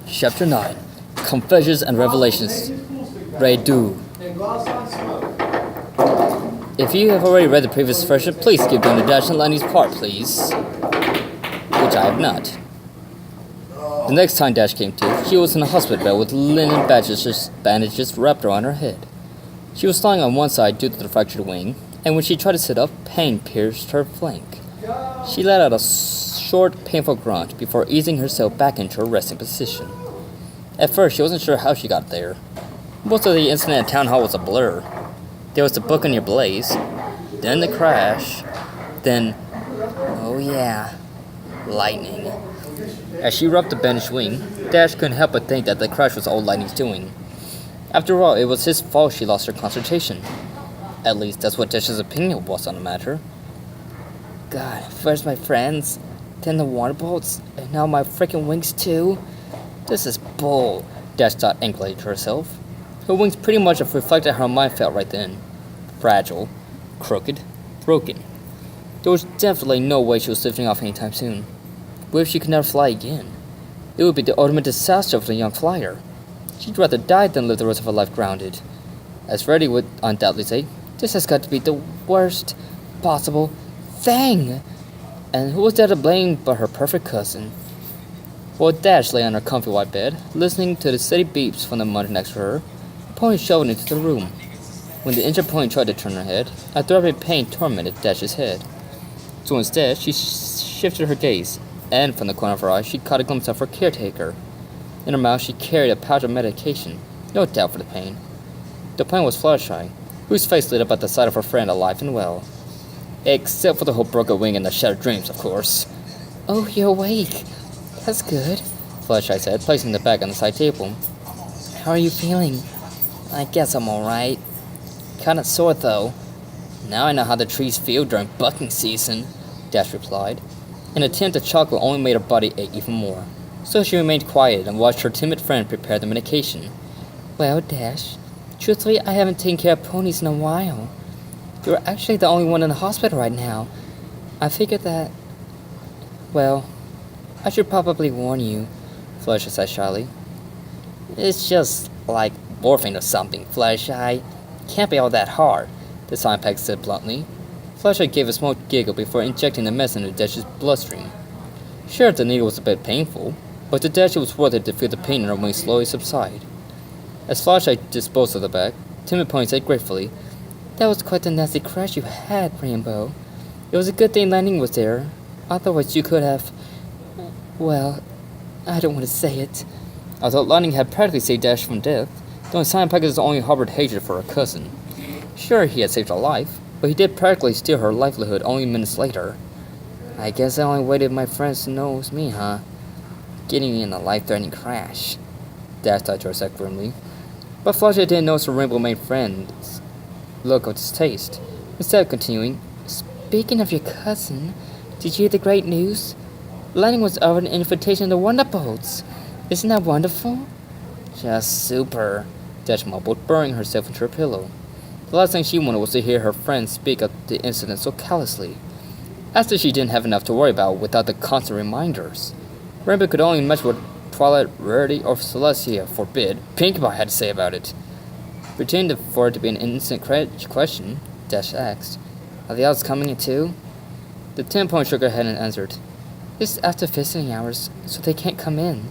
Chapter 9 Confessions and Revelations. Redo. If you have already read the previous version, please skip down the Dash and Lightning's part, please. Which I have not. The next time Dash came to, she was in a hospital bed with linen bandages wrapped around her head. She was lying on one side due to the fractured wing, and when she tried to sit up, pain pierced her flank. She let out a short, painful grunt before easing herself back into her resting position. At first, she wasn't sure how she got there. Most of the incident at Town Hall was a blur. There was the Buccaneer blaze, then the crash, then, oh yeah, lightning. As she rubbed the bandaged wing, Dash couldn't help but think that the crash was all Lightning's doing. After all, it was his fault she lost her concentration. At least, that's what Dash's opinion was on the matter. God, first my friends, then the water bolts, and now my freaking wings too? This is bull, Dash thought angrily to herself. Her wings pretty much reflected how her mind felt right then. Fragile, crooked, broken. There was definitely no way she was lifting off anytime soon. What if she could never fly again? It would be the ultimate disaster for the young flyer. She'd rather die than live the rest of her life grounded. As Freddy would undoubtedly say, this has got to be the worst possible thing. And who was there to blame but her perfect cousin? While Dash lay on her comfy white bed, listening to the steady beeps from the monitor next to her, the pony shoved into the room. When the injured pony tried to turn her head, a throbbing pain tormented Dash's head. So instead, she shifted her gaze, and from the corner of her eye, she caught a glimpse of her caretaker. In her mouth, she carried a pouch of medication, no doubt for the pain. The pony was Fluttershy, whose face lit up at the sight of her friend alive and well. Except for the whole broken wing and the shattered dreams, of course. Oh, you're awake. That's good, Fluttershy said, placing the bag on the side table. How are you feeling? I guess I'm alright. Kinda sore, though. Now I know how the trees feel during bucking season, Dash replied. An attempt at chocolate only made her body ache even more, so she remained quiet and watched her timid friend prepare the medication. Well, Dash, truthfully, I haven't taken care of ponies in a while. You're actually the only one in the hospital right now. I figured that... Well, I should probably warn you, Fluttershy said shyly. It's just like morphine or something, Fluttershy. Can't be all that hard, the Sandpeg said bluntly. Fluttershy gave a small giggle before injecting the medicine into Dash's bloodstream. Sure, the needle was a bit painful, but to Dash it was worth it to feel the pain in her wings slowly subside. As Fluttershy disposed of the bag, Timid Pony said gratefully, That was quite a nasty crash you had, Rainbow. It was a good thing Lightning was there. Otherwise you could have... Well, I don't want to say it. Although Lightning had practically saved Dash from death, the Sandpeggers only harbored hatred for her cousin. Sure, he had saved her life, but he did practically steal her livelihood only minutes later. I guess I only waited my friends to know it was me, huh? Getting in a life-threatening crash. Dash thought to herself grimly. But Fluttershy didn't notice her rainbow-made friend's look of distaste. Instead of continuing, Speaking of your cousin, did you hear the great news? Lightning was offered an invitation to Wonderbolts. Isn't that wonderful? Just super, Dash mumbled, burying herself into her pillow. The last thing she wanted was to hear her friend speak of the incident so callously. As if she didn't have enough to worry about without the constant reminders. Rainbow could only imagine what Twilight, Rarity, or Celestia forbid Pinkie had to say about it. Pretending for it to be an innocent question, Dash asked, Are the others coming in too? The 10-point shook her head and answered, It's after visiting hours, so they can't come in.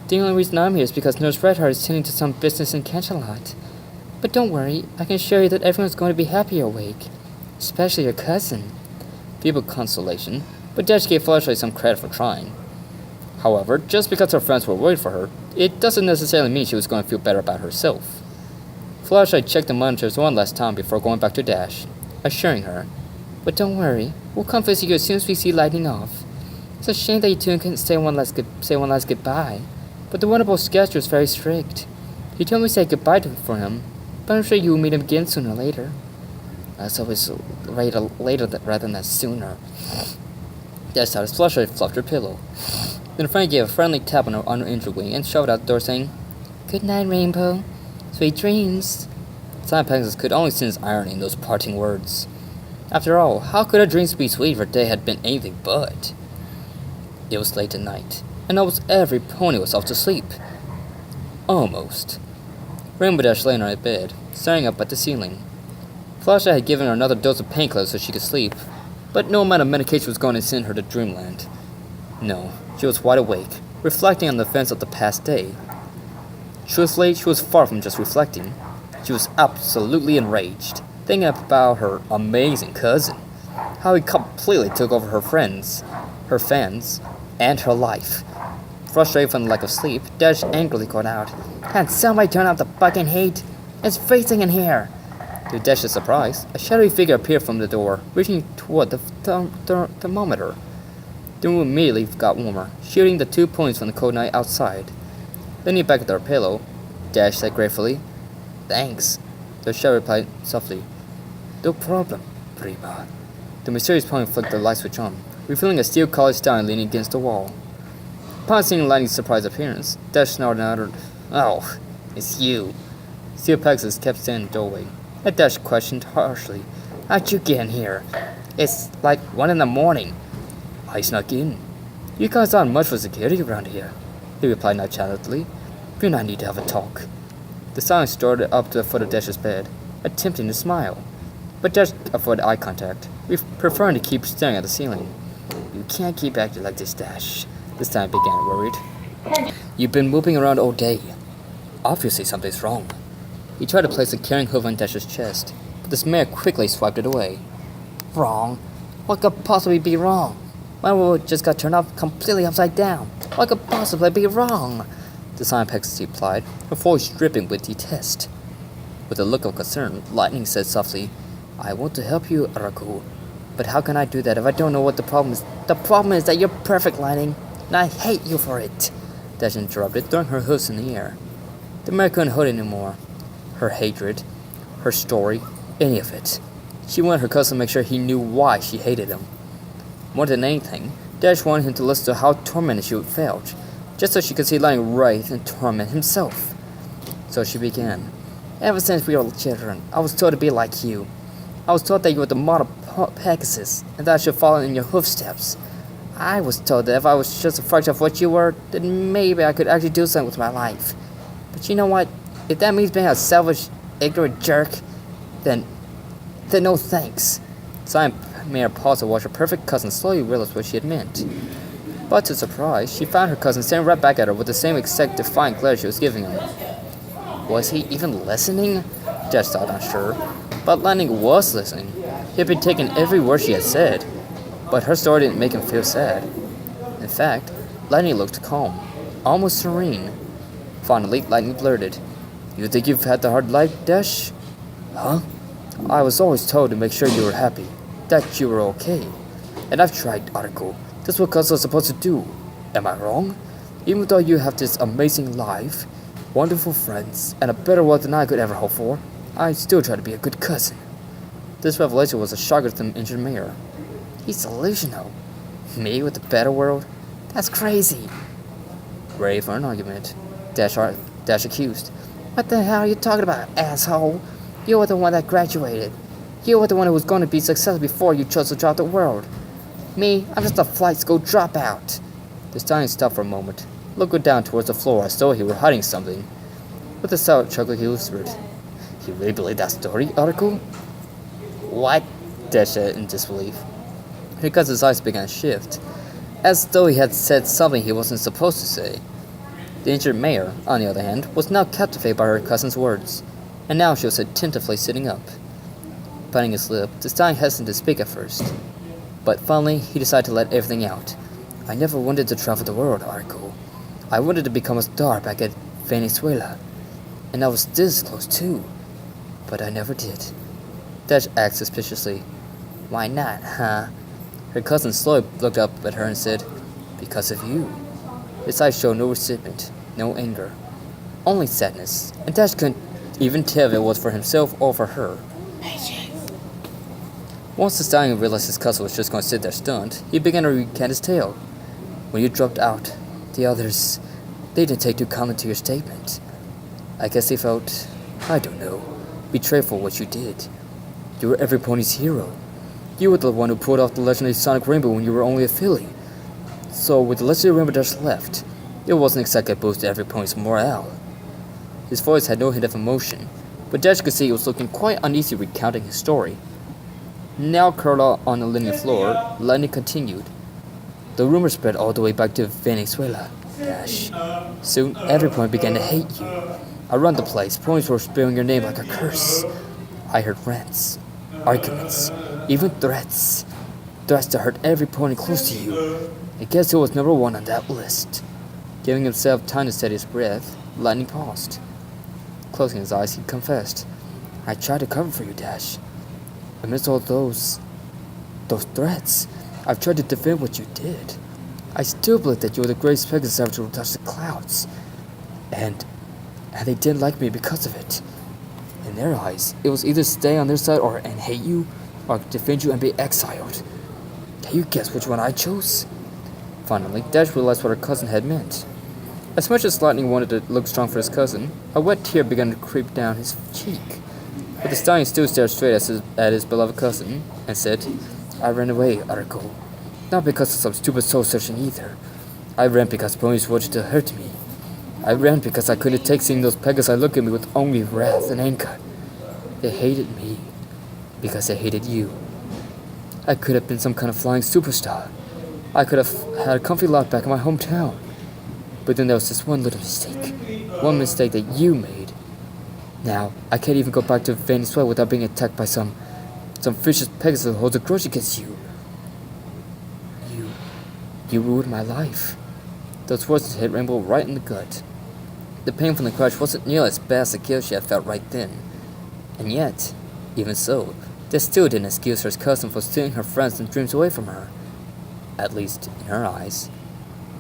The only reason I'm here is because Nurse Redheart is tending to some business in Canterlot. But don't worry, I can assure you that everyone's going to be happy you're awake. Especially your cousin. Feeble consolation, but Dash gave Fluttershy some credit for trying. However, just because her friends were worried for her, it doesn't necessarily mean she was going to feel better about herself. Fluttershy checked the monitors one last time before going back to Dash, assuring her, But don't worry, we'll come visit you as soon as we see Lightning off. It's a shame that you two couldn't say one last goodbye, but the Wonderbolt schedule is very strict. He told me to say goodbye for him, but I'm sure you will meet him again sooner or later. That's always later rather than sooner. Dash thought as Fluttershy fluffed her pillow. Then Frank gave a friendly tap on her uninjured wing and shoved out the door, saying, Good night, Rainbow. Sweet dreams. Sandpeggers could only sense irony in those parting words. After all, how could her dreams be sweet if her day had been anything but? It was late at night. and almost every pony was off to sleep. Almost. Rainbow Dash lay on her bed, staring up at the ceiling. Flashlight had given her another dose of painkillers so she could sleep, but no amount of medication was going to send her to dreamland. No, she was wide awake, reflecting on the events of the past day. Truthfully, she was far from just reflecting. She was absolutely enraged, thinking about her amazing cousin, how he completely took over her friends, her fans, and her life. Frustrated from the lack of sleep, Dash angrily called out, "Can somebody turn off the fucking heat? It's freezing in here!" To Dash's surprise, a shadowy figure appeared from the door, reaching toward the thermometer. The room immediately got warmer, shielding the 2 points from the cold night outside. Leaning back at her pillow, Dash said gratefully, "Thanks." The shadow replied softly, "No problem, Prima." The mysterious pony flicked the light switch on, revealing a steel-colored stallion leaning against the wall. Upon seeing Lightning's surprised appearance, Dash snorted and uttered, "Oh, it's you." Steel Pegasus kept standing in the doorway. And Dash questioned harshly, "How'd you get in here? It's like 1 in the morning." "I snuck in. You guys aren't much for security around here," he replied nonchalantly. "You and I need to have a talk." The stallion strode up to the foot of Dash's bed, attempting to smile. But Dash avoided eye contact, preferring to keep staring at the ceiling. "You can't keep acting like this, Dash," the stallion began, worried. "You've been moving around all day. Obviously something's wrong." He tried to place a caring hoof on Dash's chest, but the mare quickly swiped it away. "Wrong? What could possibly be wrong? My world just got turned off completely upside down. What could possibly be wrong?" The stallion Pegasus replied, her voice dripping with detest. With a look of concern, Lightning said softly, "I want to help you, Araku. But how can I do that if I don't know what the problem is? The problem is that you're perfect, Lightning, and I hate you for it." Dash interrupted, throwing her hoofs in the air. The mare couldn't hold it anymore. Her hatred, her story, any of it. She wanted her cousin to make sure he knew why she hated him. More than anything, Dash wanted him to listen to how tormented she felt, just so she could see Lightning writhe and torment himself. So she began. "Ever since we were children, I was told to be like you. I was told that you were the model Pegasus, and that I should follow in your hoofsteps. I was told that if I was just a fraction of what you were, then maybe I could actually do something with my life. But you know what? If that means being a selfish, ignorant jerk, then no thanks." Simon made a pause to watch her perfect cousin slowly realize what she had meant. But to her surprise, she found her cousin staring right back at her with the same exact defiant glare she was giving him. Was he even listening? Dash thought, unsure. But Lightning was listening. He had been taking every word she had said. But her story didn't make him feel sad. In fact, Lightning looked calm, almost serene. Finally, Lightning blurted, "You think you've had the hard life, Dash?" "Huh? I was always told to make sure you were happy, that you were okay. And I've tried, Article. That's what cousins are supposed to do. Am I wrong? Even though you have this amazing life, wonderful friends, and a better world than I could ever hope for, I still try to be a good cousin." This revelation was a shocker to the injured mayor. "He's delusional. Me with a better world? That's crazy." Ready for an argument, Dash accused. "What the hell are you talking about, asshole? You were the one that graduated. You were the one who was going to be successful before you chose to drop the world. Me, I'm just a flight school dropout." The stallion stopped for a moment, looked down towards the floor as though he were hiding something. With a sour chuckle, he whispered, "You really believe that story, Article?" "What?" Dash said in disbelief. Her cousin's eyes began to shift, as though he had said something he wasn't supposed to say. The injured mayor, on the other hand, was now captivated by her cousin's words, and now she was attentively sitting up. Biting his lip, the stallion hesitated to speak at first. But finally, he decided to let everything out. "I never wanted to travel the world, Arco. I wanted to become a star back at Venezuela. And I was this close too. But I never did." Dash asked suspiciously, "Why not, huh?" Her cousin slowly looked up at her and said, "Because of you." His eyes showed no resentment, no anger, only sadness, and Dash couldn't even tell if it was for himself or for her. Once the stallion realized his cousin was just going to sit there stunned, he began to recant his tale. "When you dropped out, the others, they didn't take too kindly to your statement. I guess they felt, I don't know, betrayed for what you did. You were every pony's hero. You were the one who pulled off the legendary Sonic Rainbow when you were only a filly. So with the legendary Rainbow Dash left, it wasn't exactly a boost to every pony's morale. His voice had no hint of emotion, but Dash could see he was looking quite uneasy recounting his story. Now curled up on the linen floor, Lightning continued. The rumor spread all the way back to Venezuela, Dash. Soon, everyone began to hate you. Around the place, ponies were spewing your name like a curse. I heard rants, arguments, even threats. Threats to hurt every pony close to you. I guess he was number one on that list. Giving himself time to steady his breath, Lightning paused. Closing his eyes, he confessed, I tried to cover for you, Dash. Amidst all those threats, I've tried to defend what you did. I still believe that you were the greatest Pegasus ever to touch the clouds. And they didn't like me because of it. In their eyes, it was either stay on their side and hate you, or defend you and be exiled. Can you guess which one I chose? Finally, Dash realized what her cousin had meant. As much as Lightning wanted to look strong for his cousin, a wet tear began to creep down his cheek. But the stallion still stared straight at his beloved cousin and said, I ran away, Arco. Not because of some stupid soul-searching either. I ran because ponies wanted to hurt me. I ran because I couldn't take seeing those Pegasi look at me with only wrath and anger. They hated me because they hated you. I could have been some kind of flying superstar. I could have had a comfy lot back in my hometown. But then there was this one little mistake. One mistake that you made. Now, I can't even go back to Venezuela without being attacked by some vicious Pegasus who holds a grudge against you. You ruined my life. Those words hit Rainbow right in the gut. The pain from the crash wasn't nearly as bad as the guilt she had felt right then. And yet, even so, that still didn't excuse her cousin for stealing her friends and dreams away from her. At least, in her eyes.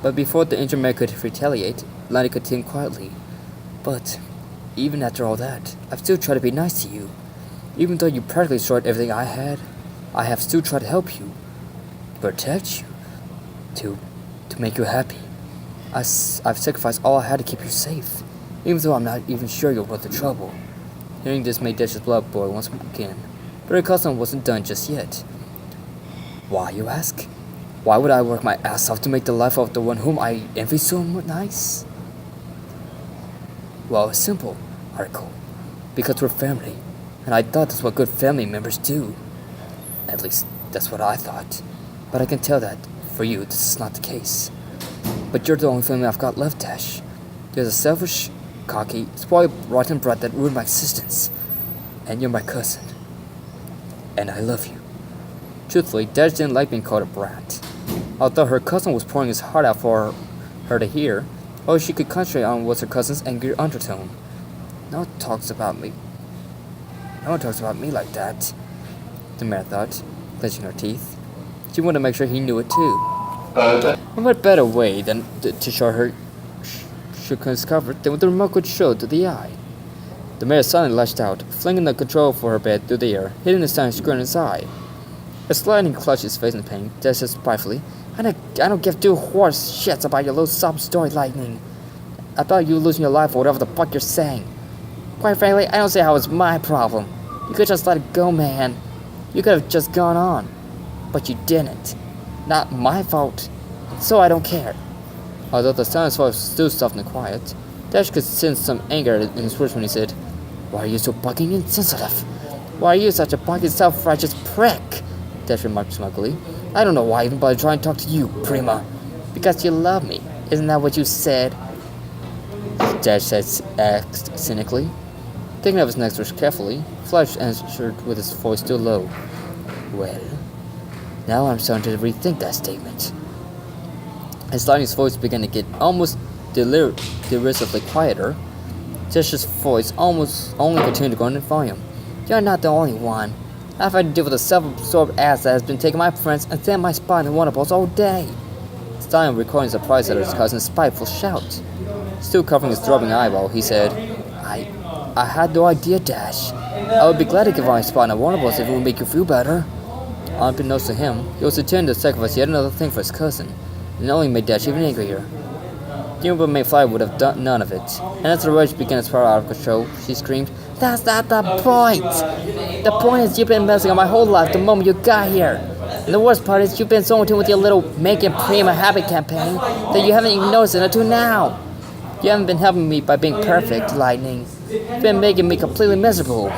But before the injured man could retaliate, Lightning continued quietly. But, even after all that, I've still tried to be nice to you. Even though you practically destroyed everything I had, I have still tried to help you. Protect you. To make you happy. I've sacrificed all I had to keep you safe, even though I'm not even sure you're worth the trouble. Hearing this made Dash's blood boil once again, but her cousin wasn't done just yet. Why, you ask? Why would I work my ass off to make the life of the one whom I envy so nice? Well, it's simple, Arco. Because we're family, and I thought that's what good family members do. At least, that's what I thought. But I can tell that, for you, this is not the case. But you're the only family I've got left, Dash. You're the selfish, cocky, spoiled, rotten brat that ruined my existence. And you're my cousin. And I love you. Truthfully, Dash didn't like being called a brat. Although her cousin was pouring his heart out for her to hear, all she could concentrate on was her cousin's angry undertone. No one talks about me like that, the mare thought, clenching her teeth. She wanted to make sure he knew it too. What better way than to show her she couldn't discover than what the remote could show to the eye? The mare suddenly lashed out, flinging the control for her bed through the air, hitting the astonished square in his eye. As Lightning clutched his face in pain, Dash said spitefully, I don't give two horse shits about your little sob story, Lightning. About you losing your life or whatever the fuck you're saying. Quite frankly, I don't see how it's my problem. You could just let it go, man. You could have just gone on. But you didn't. Not my fault. So I don't care. Although the silence was still soft and quiet, Dash could sense some anger in his words when he said, Why are you so fucking insensitive? Why are you such a fucking self-righteous prick? Dash remarked smugly. I don't know why I even bother trying to talk to you, Prima. Because you love me. Isn't that what you said? Dash said cynically. Taking up his next words carefully, Flash answered with his voice still low. Well, now I'm starting to rethink that statement. As Lightning's voice began to get almost derisively quieter, Dash's voice almost only continued to go in volume. You're not the only one. I've had to deal with a self-absorbed ass that has been taking my friends and standing my spot in the Wonderballs all day. Stallion recording surprise at his cousin's spiteful shout. Still covering his throbbing eyeball, he said, I had no idea, Dash. I would be glad to give my spot in the Wonderballs if it would make you feel better. Unbeknownst to him, he was determined to sacrifice yet another thing for his cousin, and it only made Dash even angrier. Cuba Mayfly would have done none of it, and as the rage began to spiral out of control, she screamed, That's not the point! The point is you've been messing up my whole life the moment you got here! And the worst part is you've been so into with your little making Prima happy campaign that you haven't even noticed it until now. You haven't been helping me by being perfect, Lightning. You've been making me completely miserable.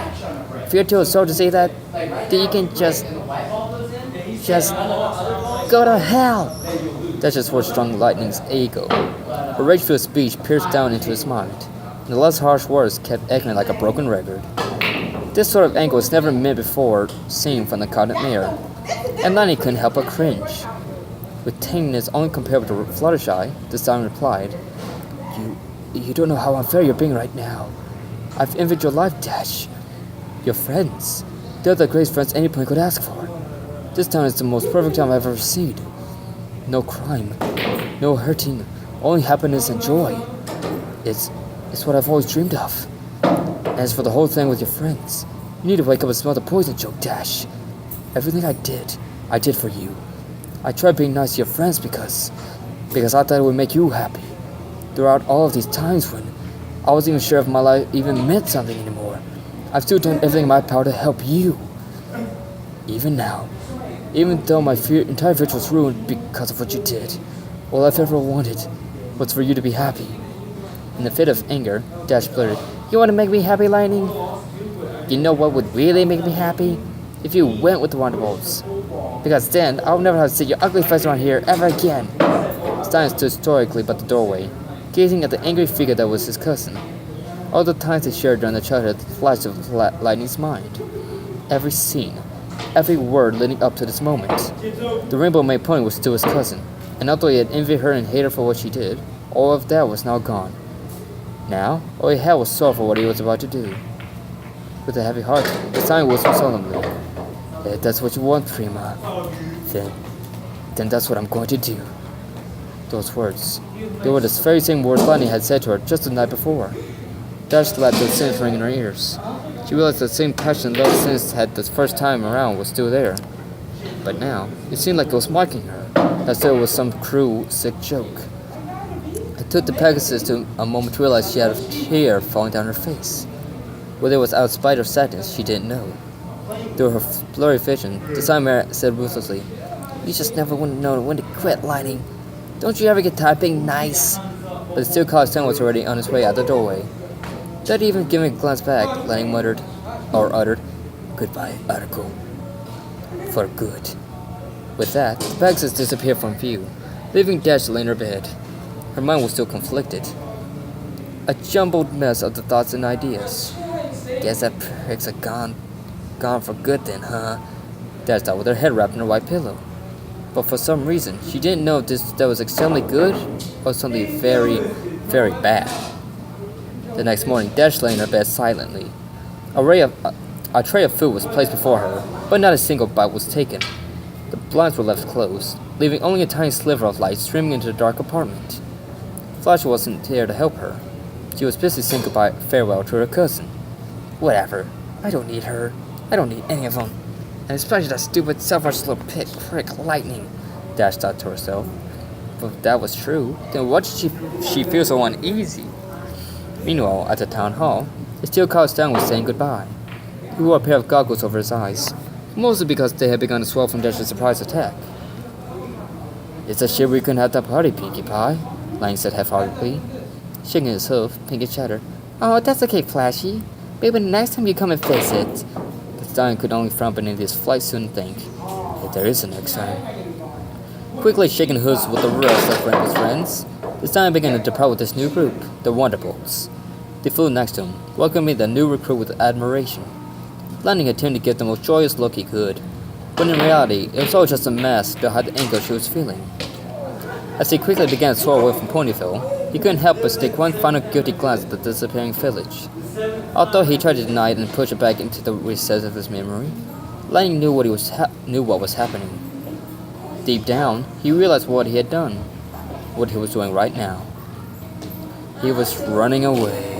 If you're too sore to say that, then you can just go to hell. That just what strung Lightning's ego. Her rage-filled speech pierced down into his mind, and the less harsh words kept echoing like a broken record. This sort of anger was never meant before seen from the cotton mirror, and Lightning couldn't help but cringe. With tameness only comparable to Fluttershy, the Stallion replied, You don't know how unfair you're being right now. I've envied your life, Dash. Your friends. They're the greatest friends any pony could ask for. This town is the most perfect town I've ever seen. No crime, no hurting, only happiness and joy. It's what I've always dreamed of. As for the whole thing with your friends, you need to wake up and smell the poison, joke, Dash. Everything I did for you. I tried being nice to your friends because I thought it would make you happy. Throughout all of these times when I wasn't even sure if my life even meant something anymore, I've still done everything in my power to help you. Even now, even though my entire future was ruined because of what you did, all I've ever wanted was for you to be happy. In a fit of anger, Dash blurted, You want to make me happy, Lightning? You know what would really make me happy? If you went with the Wonderbolts. Because then, I'll never have to see your ugly face around here ever again. Stein stood stoically by the doorway, gazing at the angry figure that was his cousin. All the times they shared during the childhood flashed to Lightning's mind. Every scene, every word leading up to this moment. The Rainbow Mane Pony was still his cousin, and although he had envied her and hated her for what she did, all of that was now gone. Now, all he had was sorrow for what he was about to do. With a heavy heart, the Stallion whispered solemnly, If that's what you want, Prima, then that's what I'm going to do. Those words, they were the very same words Lightning had said to her just the night before. Dash let the sins ring in her ears. She realized the same passion love since had the first time around was still there. But now, it seemed like it was mocking her, as though it was some cruel, sick joke. It took the Pegasus to a moment to realize she had a tear falling down her face. Whether it was out of spite or sadness, she didn't know. Through her blurry vision, the Stallion said ruthlessly, You just never want to know when to quit, Lightning. Don't you ever get tired of being nice? But the steel collar Stallion was already on his way out the doorway. Without even giving a glance back, Lightning uttered, Goodbye, Article. For good. With that, the Pegasus disappeared from view, leaving Dash laying in her bed. Her mind was still conflicted. A jumbled mess of the thoughts and ideas. Guess that pricks are gone for good then, huh? Dash thought with her head wrapped in her white pillow. But for some reason, she didn't know if that was extremely good or something very, very bad. The next morning, Dash lay in her bed silently. A tray of food was placed before her, but not a single bite was taken. The blinds were left closed, leaving only a tiny sliver of light streaming into the dark apartment. Flash wasn't there to help her. She was busy saying goodbye farewell to her cousin. Whatever. I don't need her. I don't need any of them. And especially that stupid, selfish little prick Lightning, Dash thought to herself. But if that was true, then what did she feel so uneasy? Meanwhile, at the town hall, the steel collar Stallion was saying goodbye. He wore a pair of goggles over his eyes, mostly because they had begun to swell from Dash's surprise attack. It's a shame we couldn't have that party, Pinkie Pie, Lightning said half-heartedly. Shaking his hoof, Pinkie chattered, Oh, that's okay, Flashy. Maybe next time you come and visit. The Stallion could only frown beneath his flight soon think, if there is a next time. Quickly shaking hooves with the rest of Rainbow's friends, the Stallion began to depart with his new group, the Wonderbolts. They flew next to him, welcoming the new recruit with admiration. Lightning attempted to give the most joyous look he could, but in reality, it was all just a mask to hide the anger she was feeling. As he quickly began to soar away from Ponyville, he couldn't help but stick one final guilty glance at the disappearing village. Although he tried to deny it and push it back into the recess of his memory, Lightning knew what was happening. Deep down, he realized what he had done, what he was doing right now. He was running away.